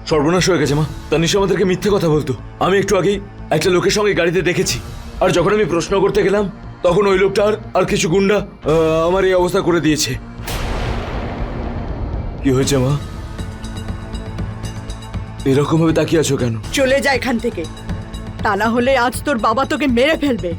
সর্বনাশ হয়ে গেছে মা। তানিশা আমাদেরকে মিথ্যে কথা বলতো। আমি একটু আগেই একটা লোকের সঙ্গে গাড়িতে দেখেছি, আর যখন আমি প্রশ্ন করতে গেলাম তখন ওই লোকটা আর কিছু গুন্ডা আমার এই অবস্থা করে দিয়েছে। কি হয়েছে মা? এরকম ভাবে তাকিয়ে আছো কেন? চলে যা এখান থেকে, তা না হলে আজ তোর বাবা তোকে মেরে ফেলবে।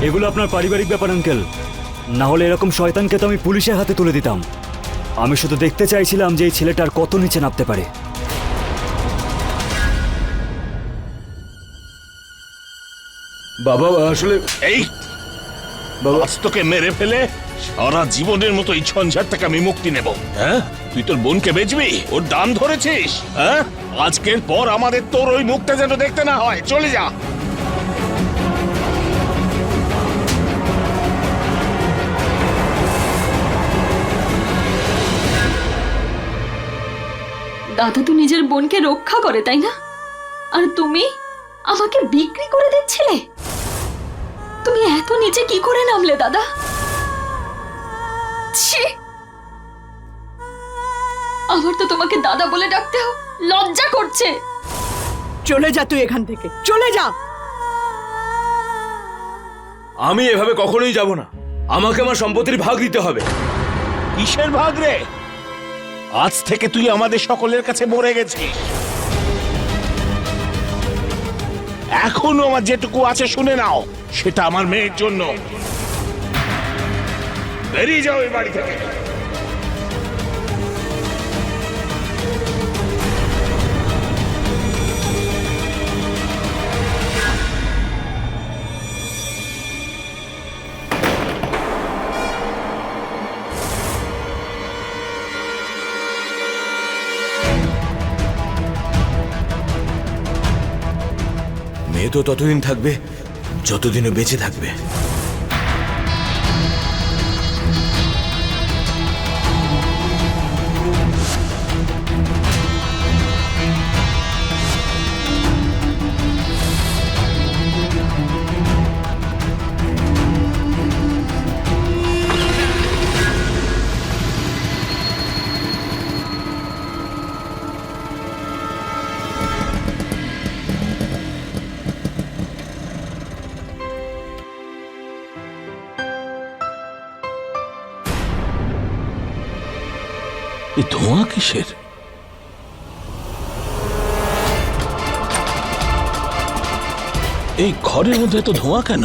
এগুলো আপনার পারিবারিক ব্যাপার আঙ্কেল, না হলে এরকম শয়তানকে তো আমি পুলিশের হাতে তুলে দিতাম। আমি শুধু দেখতে চাইছিলাম যে এই ছেলেটার কত নিচে নামতে পারে। বাবা আসলে এই বাবা আজ তোকে মেরে ফেলে সারা জীবনের মতো এই ঝঞ্ঝাট থেকে আমি মুক্তি নেব। হ্যাঁ, তুই তোর বোনকে বেচবি? ওর দাম ধরেছিস? হ্যাঁ, আজকের পর আমাদের তোর ওই মুখটা যেন দেখতে না হয়। চলে যা। দাদা তো নিজের বোনকে রক্ষা করে, তাই না? আর তুমি আমাকে বিক্রি করে দিচ্ছিলে। তুমি এত নিচে কি করে নামলে দাদা? ছি! আমার তো তোমাকে দাদা বলে ডাকতেও লজ্জা করছে। চলে যা তুই এখান থেকে, চলে যা। আমি এভাবে কখনোই যাব না। আমাকে আমার সম্পত্তির ভাগ দিতে হবে। কিসের ভাগ রে? আজ থেকে তুই আমাদের সকলের কাছে মরে গেছিস। এখনো আমার যেটুকু আছে শুনে নাও, সেটা আমার মেয়ের জন্য। বেরিয়ে যাও এই বাড়ি থেকে। মেয়ে তো ততদিন থাকবে যতদিনও বেঁচে থাকবে। এই ধোঁয়া কিসের? এই ঘরের মধ্যে এত ধোঁয়া কেন?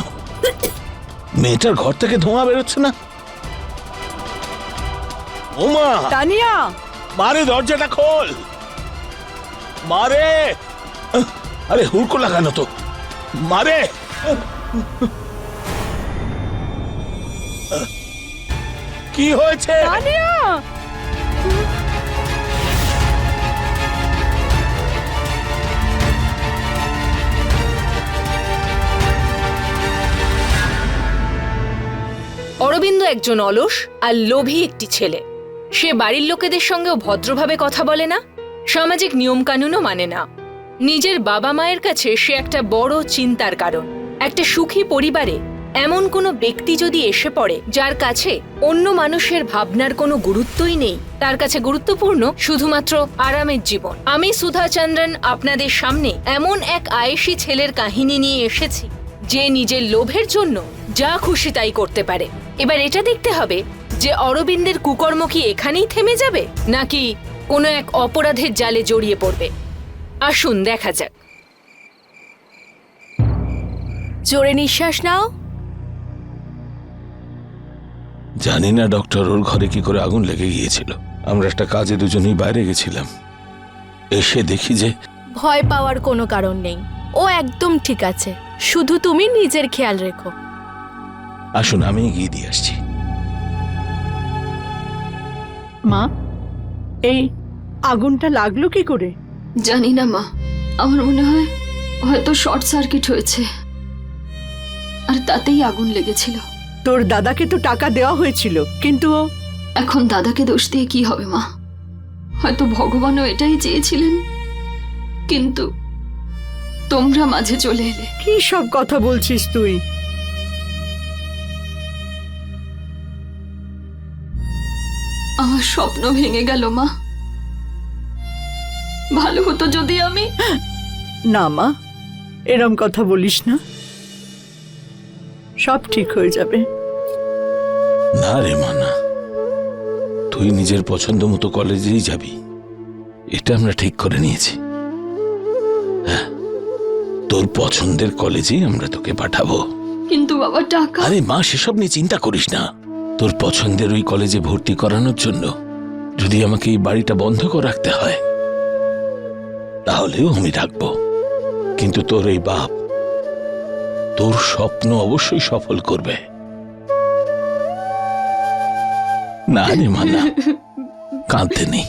মেয়েটার ঘর থেকে ধোঁয়া বেরোচ্ছে না? ওমা, তানিয়া, মারে দরজাটা খোল। মারে! আরে হুড়কো লাগানো তো। মারে! কি হয়েছে? তানিয়া! অরবিন্দ একজন অলস আর লোভী একটি ছেলে। সে বাড়ির লোকেদের সঙ্গেও ভদ্রভাবে কথা বলে না, সামাজিক নিয়মকানুনও মানে না। নিজের বাবা মায়ের কাছে সে একটা বড় চিন্তার কারণ। একটা সুখী পরিবারে এমন কোনো ব্যক্তি যদি এসে পড়ে যার কাছে অন্য মানুষের ভাবনার কোনো গুরুত্বই নেই, তার কাছে গুরুত্বপূর্ণ শুধুমাত্র আরামের জীবন। আমি সুধা চন্দ্রন আপনাদের সামনে এমন এক আয়েশি ছেলের কাহিনী নিয়ে এসেছি যে নিজের লোভের জন্য যা খুশি তাই করতে পারে। এবার এটা দেখতে হবে যে অরবিন্দের কুকর্ম কি এখানেই থেমে যাবে নাকি কোনো এক অপরাধের জালে জড়িয়ে পড়বে। আসুন দেখা যাক। জোরে নিঃশ্বাস নাও। জানি না ডক্টর, ওর ঘরে কি করে আগুন লেগে গিয়েছিল। আমরা একটা কাজে দুজনেই বাইরে গেছিলাম, এসে দেখি যে। ভয় পাওয়ার কোনো কারণ নেই, ও একদম ঠিক আছে। শুধু তুমি নিজের খেয়াল রেখো। আসুন, আমি গিয়ে দিয়ে আসছি। মা, এই আগুনটা লাগলো কি করে? জানি না মা, আমার মনে হয় হয়তো শর্ট সার্কিট হয়েছে আর তাতেই আগুন লেগেছিল। তোর দাদাকে তো টাকা দেওয়া হয়েছিল, কিন্তু ও এখন দাদাকে দোষ দিয়ে কি হবে মা? হয়তো ভগবানও এটাই চেয়েছিলেন, কিন্তু তোমরা মাঝে চলে এলে। কি সব কথা বলছিস তুই? আমার স্বপ্ন ভেঙে গেল মা। ভালো হতো যদি আমি না মা, এরম কথা বলিস না, সব ঠিক হয়ে যাবে। না রে মা, না। তুই নিজের পছন্দ মতো কলেজেই যাবি, এটা আমরা ঠিক করে নিয়েছি। হ্যাঁ, তোর পছন্দের কলেজেই আমরা তোকে পাঠাবো। কিন্তু বাবা টাকা। আরে মা, সেসব নিয়ে চিন্তা করিস না। তোর পছন্দের ওই কলেজে ভর্তি করানোর জন্য যদি আমাকে এই বাড়িটা বন্ধ করে রাখতে হয়, তাহলেও আমি রাখবো। কিন্তু তোর এই বাপ তোর স্বপ্ন অবশ্যই সফল করবে। না রে মা, না, কাঁদতে নেই।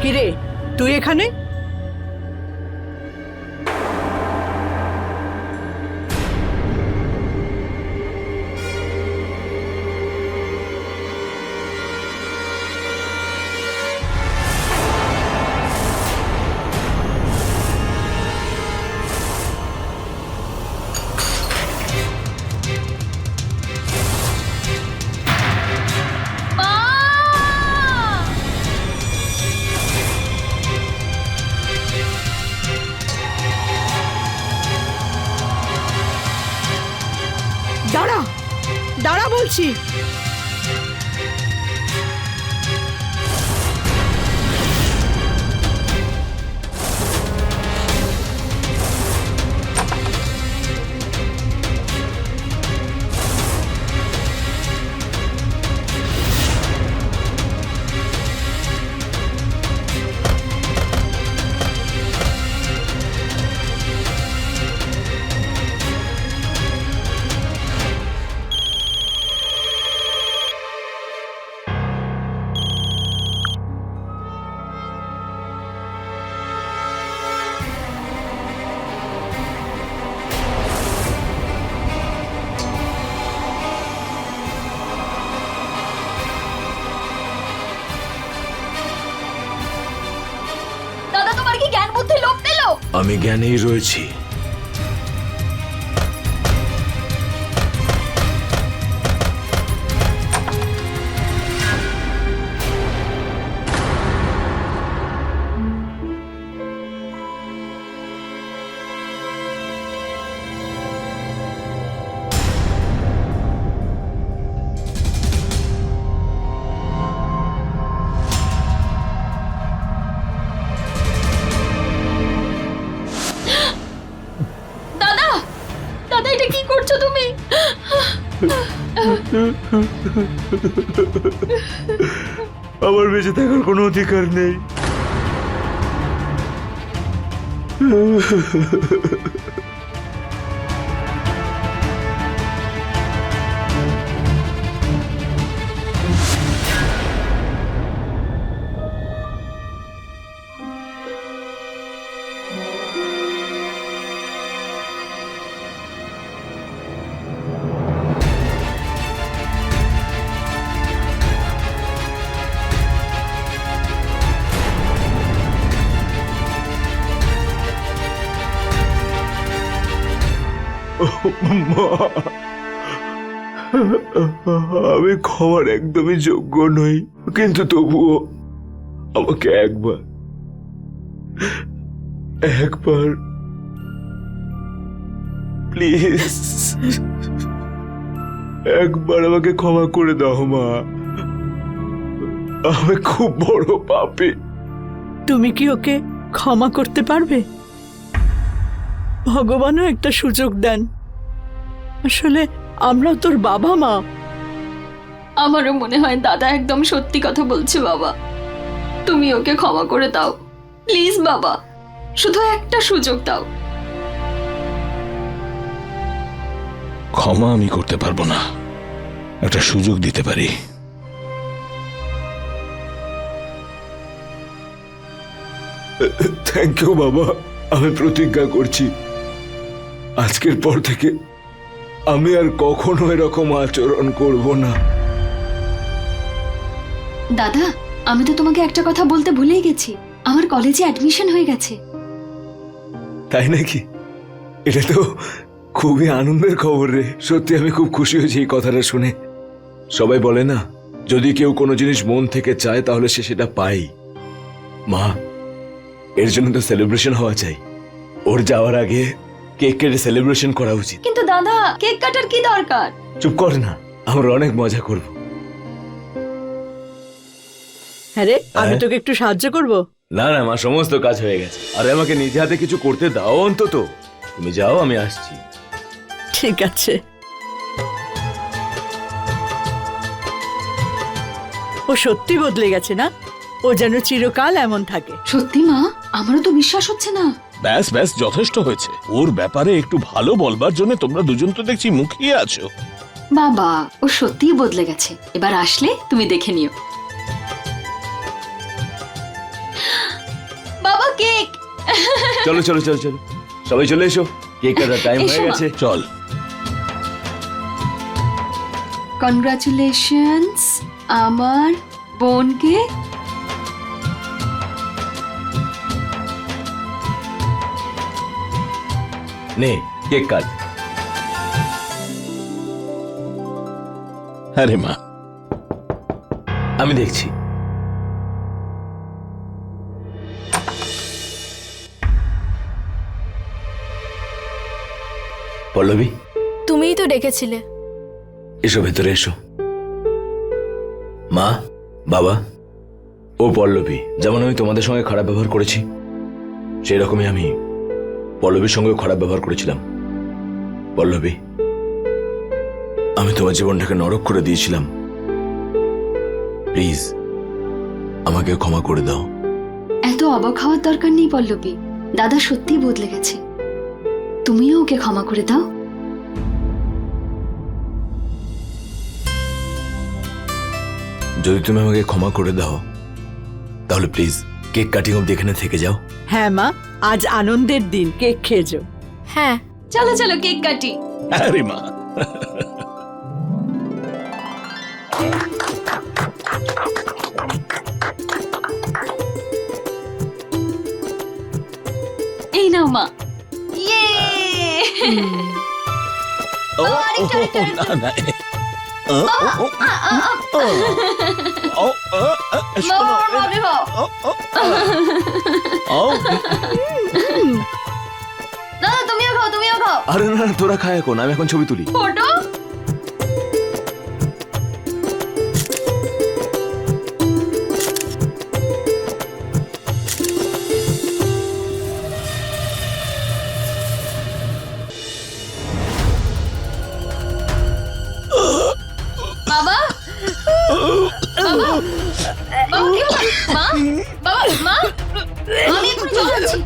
কিরে, তুই এখানে? দাঁড়া, দাঁড়া বলছি। দাদা, তোমার কি জ্ঞান বুদ্ধি লোপ পেল? আমি জ্ঞানেই রয়েছি। দাদা, দাদা, এটা কি করছো তুমি? আমার বেঁচে থাকার কোনো অধিকার নেই। আমি ক্ষমার একদমই যোগ্য নই, কিন্তু তবুও আমাকে একবার প্লিজ একবার আমাকে ক্ষমা করে দাও মা। আমি খুব বড় পাপী। তুমি কি ওকে ক্ষমা করতে পারবে? ভগবানও একটা সুযোগ দেন। আসলে আমরা তোর বাবা মা। আমারও মনে হয় দাদা একদম সত্যি কথা বলছে বাবা। তুমি ওকে ক্ষমা করে দাও প্লিজ বাবা, শুধু একটা সুযোগ দাও। ক্ষমা আমি করতে পারবো না, একটা সুযোগ দিতে পারি। থ্যাংক ইউ বাবা। আমি প্রতিজ্ঞা করছি আজকের পর থেকে আমি আর কখনো এরকম আচরণ করব না। দাদা, আমি তো তোমাকে একটা কথা বলতে ভুলেই গেছি, আমার কলেজে অ্যাডমিশন হয়ে গেছে। তাই নাকি? এটা তো খুবই আনন্দের খবর রে। সত্যি আমি খুব খুশি হয়েছি এই কথাটা শুনে। সবাই বলে না, যদি কেউ কোনো জিনিস মন থেকে চায় তাহলে সে সেটা পায়। মা, এর জন্য তো সেলিব্রেশন হওয়া চাই। ওর যাওয়ার আগে কেক কেটে সেলিব্রেশন করা উচিত। কিন্তু দাদা, কেক কাটার কি দরকার? চুপ কর না, আমরা অনেক মজা করব। হ্যাঁ রে, আমি হ্যাঁ? তোকে একটু সাহায্য করব। না না মা, সমস্ত কাজ হয়ে গেছে। আরে আমাকে নিজে হাতে কিছু করতে দাও অন্তত। তুমি যাও, আমি আসছি। ঠিক আছে। ও সত্যি বদলে গেছে না? ও যেন চিরকাল এমন থাকে। সত্যি মা, আমারও তো বিশ্বাস হচ্ছে না। ব্যাস ব্যাস, যথেষ্ট হয়েছে। ওর ব্যাপারে একটু ভালো বলবার জন্য তোমরা দুজন তো দেখছি মুখিয়ে আছো। বাবা, ও সত্যিই বদলে গেছে। এবার আসলে তুমি দেখে নিও। বাবা, কেক। চলো চলো চলো চলো, সবাই চলে এসো, কেক কাটার টাইম এসো, হয়ে মা। গেছে। চল। কনগ্রাচুলেশনস আমার বোনকে। নে কেক কাট। আরে মা, আমি দেখছি। পল্লবী, তুমিই তো ডেকেছিলে। এসো ভেতরে এসো। মা, বাবা, ও পল্লবী। যেমন আমি তোমাদের সঙ্গে খারাপ ব্যবহার করেছি, সেই রকমই আমি পল্লবীর সঙ্গেও খারাপ ব্যবহার করেছিলাম। পল্লবী, আমি তোমার জীবনটাকে নরক করে দিয়েছিলাম। প্লিজ আমাকে ক্ষমা করে দাও। এত অবাক হওয়ার দরকার নেই পল্লবী, দাদা সত্যিই বদলে গেছে। তুমিও ওকে ক্ষমা করে দাও। যদি তুমি আমাকে ক্ষমা করে দাও তাহলে প্লিজ কেক কাটিং অব্দি এখানে থেকে যাও। হ্যাঁ মা, আজ আনন্দের দিন, কেক খেয়ে যাও। হ্যাঁ, চলো চলো কেক কাটি। আরে মা, এই নাও মা। ইয়ে! ও, না না, ও, শোনো, বাবা, মনে হয়। ও, দাদা, তুমিও খাও, তুমিও খাও। আরে না না, তোরা খায় এখন, আমি এখন ছবি তুলি। ফটো। বাবা, বাবা, বাবা, কি হলো? মা, বাবা, মা, আমি এখন চলে যাচ্ছি।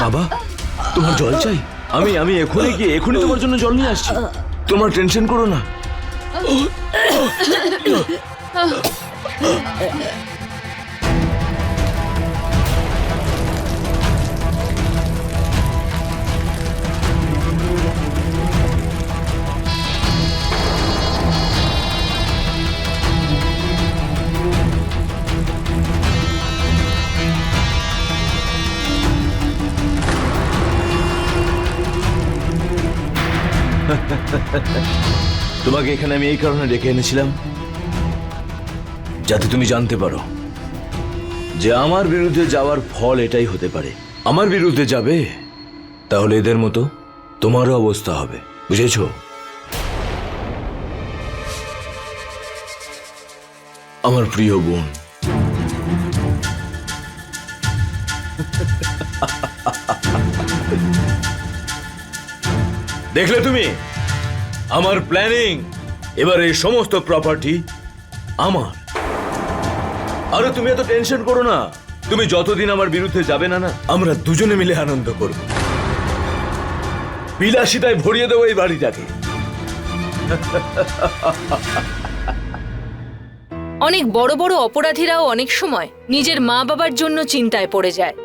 বাবা, তোমার জল চাই? আমি এখনই তোমার জন্য জল নিয়ে আসছি। তোমার টেনশন করো না। তোমাকে এখানে আমি এই কারণে ডেকে এনেছিলাম, যাতে তুমি জানতে পারো যে আমার বিরুদ্ধে যাওয়ার ফল এটাই হতে পারে। আমার বিরুদ্ধে যাবে, তাহলে এদের মতো তোমারও অবস্থা হবে, বুঝেছো? আমার প্রিয় বোন, দেখলে তুমি আমার প্ল্যানিং? এবার এই সমস্ত প্রপার্টি আমার। আরে তুমি এত টেনশন করো না। তুমি যতদিন আমার বিরুদ্ধে যাবে না, আমরা দুজনে মিলে আনন্দ করব, বিলাসিতায় ভরিয়ে দেবো এই বাড়িটাকে। অনেক বড় বড় অপরাধীরাও অনেক সময় নিজের মা বাবার জন্য চিন্তায় পড়ে যায়,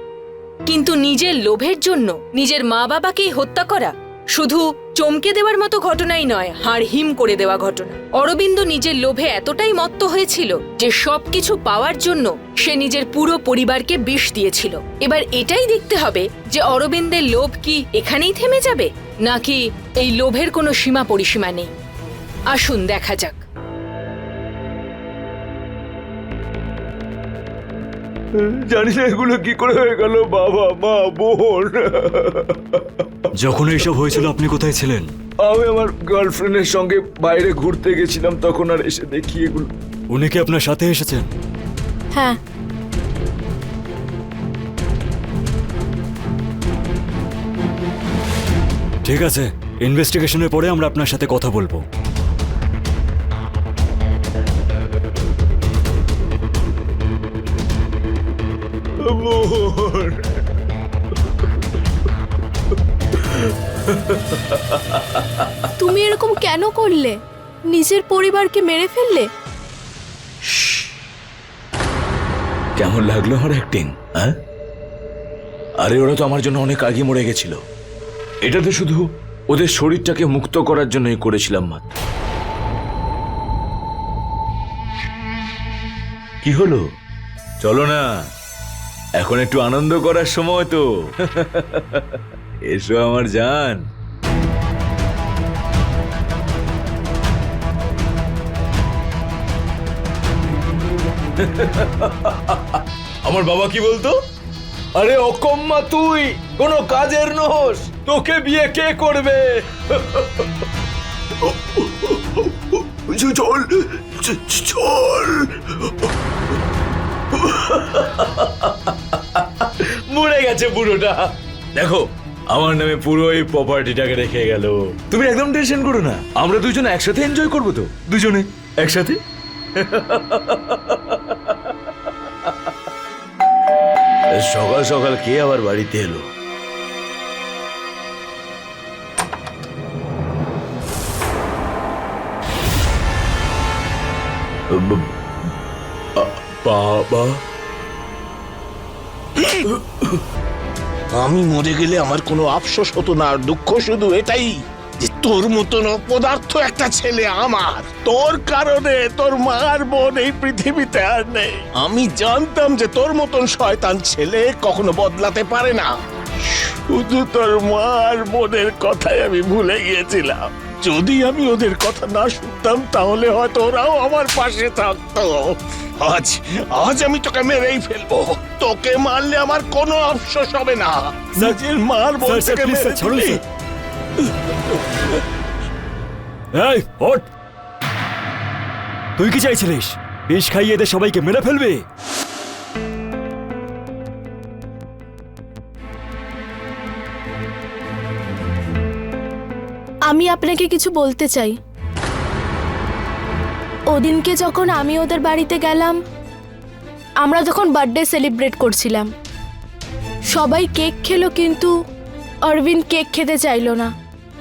কিন্তু নিজের লোভের জন্য নিজের মা বাবাকেই হত্যা করা শুধু চমকে দেওয়ার মতো ঘটনাই নয়, হাড় হিম করে দেওয়া ঘটনা। অরবিন্দ নিজের লোভে এতটাই মত্ত হয়েছিল যে সবকিছু পাওয়ার জন্য সে নিজের পুরো পরিবারকে বিষ দিয়েছিল। এবার এটাই দেখতে হবে যে অরবিন্দের লোভ কি এখানেই থেমে যাবে, নাকি এই লোভের কোনো সীমা পরিসীমা নেই। আসুন দেখা যাক। জানি না এগুলো কি করে হয়ে গেল। বাবা, মা, বোন। যখন এইসব হয়েছিল আপনি কোথায় ছিলেন? আমি আমার গার্লফ্রেন্ডের সঙ্গে বাইরে ঘুরতে গেছিলাম, তখন আর এসে দেখি এগুলো। উনি কি আপনার সাথে এসেছেন? হ্যাঁ, ঠিক আছে, ইনভেস্টিগেশনের পরে আমরা আপনার সাথে কথা বলবো। বোন, তুমি এরকম কেন করলে? নিজের পরিবারকে মেরে ফেললে। কেমন লাগলো আমার অ্যাক্টিং? হ্যাঁ, আরে ওরা তো আমার জন্য অনেক আগে মরে গেছিল। এটা তো শুধু ওদের শরীরটাকে মুক্ত করার জন্যই করেছিলাম মাত্র। কি হলো? চলো না, এখন একটু আনন্দ করার সময় তো। এসো আমার জান। আমার বাবা কি বলতো? আরে অকম্মা, তুই কোনো কাজের নস, তোকে বিয়ে কে করবে? চল চল। মরে গেছে বুড়োটা। দেখো, আমার নামে পুরো এই প্রপার্টিটাকে রেখে গেল। তুমি একদম টেনশন করো না, আমরা দুজনে একসাথে এনজয় করবো তো, দুজনে একসাথে। সকাল সকাল কে আবার বাড়িতে এলো? বাবা, আমি মরে গেলে আমার কোনো আফসোস হতো না, আর দুঃখ শুধু এটাই যে তোর মতন অপদার্থ একটা ছেলে আমার, তোর কারণে তোর মার বোন এই পৃথিবীতে আর নেই। আমি জানতাম যে তোর মতন শয়তান ছেলে কখনো বদলাতে পারে না। শুধু তোর মার বোনের কথাই আমি ভুলে গিয়েছিলাম। যদি আমি ওদের কথা না শুনতাম তাহলে হয়তো ওরাও আমার পাশে থাকতো। আজ আজ আমি তোকে মেরেই ফেলবো। তোকে মারলে আমার কোনো আফসোস হবে না। নিজের মার বোন থেকে মেরে দিলি। এই ওঠ! তুই কি চাইছিলিস? বিষ খাইয়ে এদের সবাইকে মেরে ফেলবি? আমি আপনাকে কিছু বলতে চাই। ওদিনকে যখন আমি ওদের বাড়িতে গেলাম, আমরা তখন বার্থডে সেলিব্রেট করছিলাম। সবাই কেক খেলো কিন্তু অরবিন্দ কেক খেতে চাইলো না,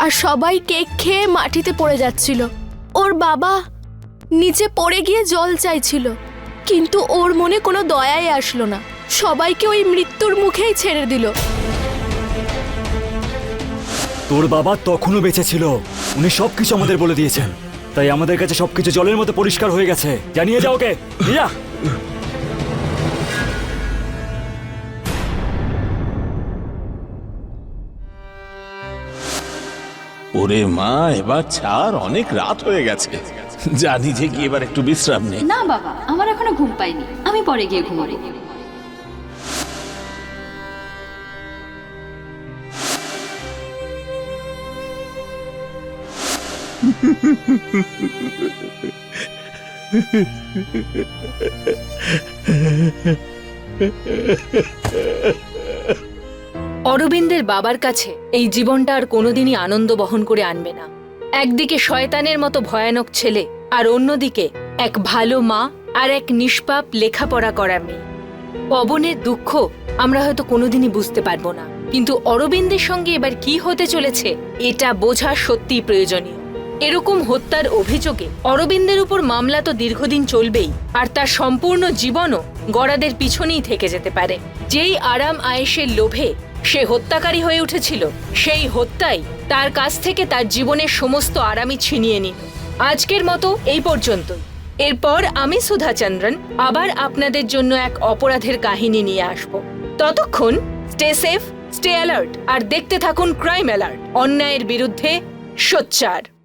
আর সবাই কেক খেয়ে মাটিতে পড়ে যাচ্ছিল। ওর বাবা নিচে পড়ে গিয়ে জল চাইছিল, কিন্তু ওর মনে কোনো দয়াই আসলো না, সবাইকে ওই মৃত্যুর মুখেই ছেড়ে দিল। তোর বাবা তখনও বেঁচে ছিল, উনি সবকিছু আমাদের বলে দিয়েছেন, তাই আমাদের কাছে সবকিছু জলের মতো পরিষ্কার হয়ে গেছে। জানিয়ে যাও ওকে, নিয়ে যা। ওরে মা, এবার ছাড়, অনেক রাত হয়ে গেছে। জানি যে কি এবার একটু বিশ্রাম নে। না বাবা, আমার এখনো ঘুম পাইনি, আমি পরে গিয়ে ঘুমাবো। অরবিন্দের বাবার কাছে এই জীবনটা আর কোনোদিনই আনন্দ বহন করে আনবে না। একদিকে শয়তানের মতো ভয়ানক ছেলে, আর অন্যদিকে এক ভালো মা আর এক নিষ্পাপ লেখাপড়া করা মেয়ে। পবনের দুঃখ আমরা হয়তো কোনোদিনই বুঝতে পারবো না, কিন্তু অরবিন্দের সঙ্গে এবার কি হতে চলেছে এটা বোঝা সত্যিই প্রয়োজনীয়। এরকম হত্যার অভিযোগে অরবিন্দের উপর মামলা তো দীর্ঘদিন চলবেই, আর তার সম্পূর্ণ জীবনও গড়াদের পিছনেই থেকে যেতে পারে। যেই আরাম আয়েশের লোভে সে হত্যাকারী হয়ে উঠেছিল, সেই হত্যাই তার কাছ থেকে তার জীবনের সমস্ত আরামই ছিনিয়ে নিল। আজকের মতো এই পর্যন্তই। এরপর আমি সুধা চন্দ্রন আবার আপনাদের জন্য এক অপরাধের কাহিনী নিয়ে আসব। ততক্ষণ স্টে সেফ, স্টে অ্যালার্ট, আর দেখতে থাকুন ক্রাইম অ্যালার্ট, অন্যায়ের বিরুদ্ধে সোচ্চার।